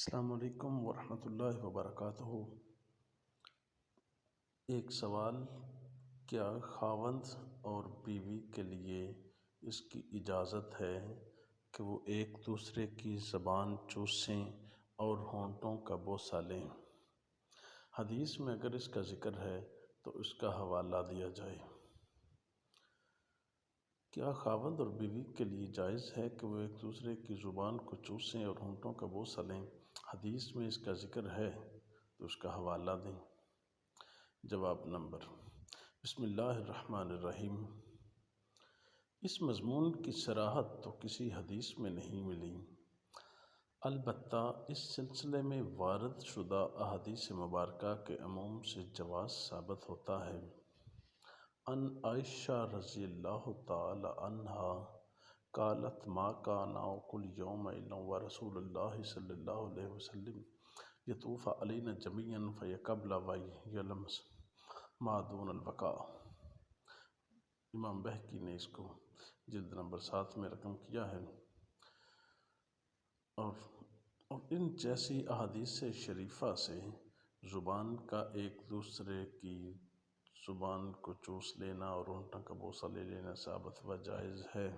السلام علیکم ورحمۃ اللہ وبرکاتہ۔ ایک سوال، کیا خاوند اور بیوی کے لیے اس کی اجازت ہے کہ وہ ایک دوسرے کی زبان چوسیں اور ہونٹوں کا بوسہ لیں؟ حدیث میں اگر اس کا ذکر ہے تو اس کا حوالہ دیا جائے۔ کیا خاوند اور بیوی کے لیے جائز ہے کہ وہ ایک دوسرے کی زبان کو چوسیں اور ہونٹوں کا بوسہ لیں؟ حدیث میں اس کا ذکر ہے تو اس کا حوالہ دیں۔ جواب نمبر: بسم اللہ الرحمن الرحیم۔ اس مضمون کی صراحت تو کسی حدیث میں نہیں ملی، البتہ اس سلسلے میں وارد شدہ احادیث مبارکہ کے عموم سے جواز ثابت ہوتا ہے۔ عن عائشہ رضی اللہ تعالی عنہا قالت ما کان کل یوم ورسول اللہ صلی اللہ علیہ وسلم یطوف علینا جمیعا فیقبل ویلمس ما دون الوقاء۔ امام بہقی نے اس کو جلد نمبر 7 میں رقم کیا ہے۔ اور ان جیسی احادیث شریفہ سے زبان کا ایک دوسرے کی زبان کو چوس لینا اور ہونٹوں کا بوسہ لے لینا ثابت و جائز ہے۔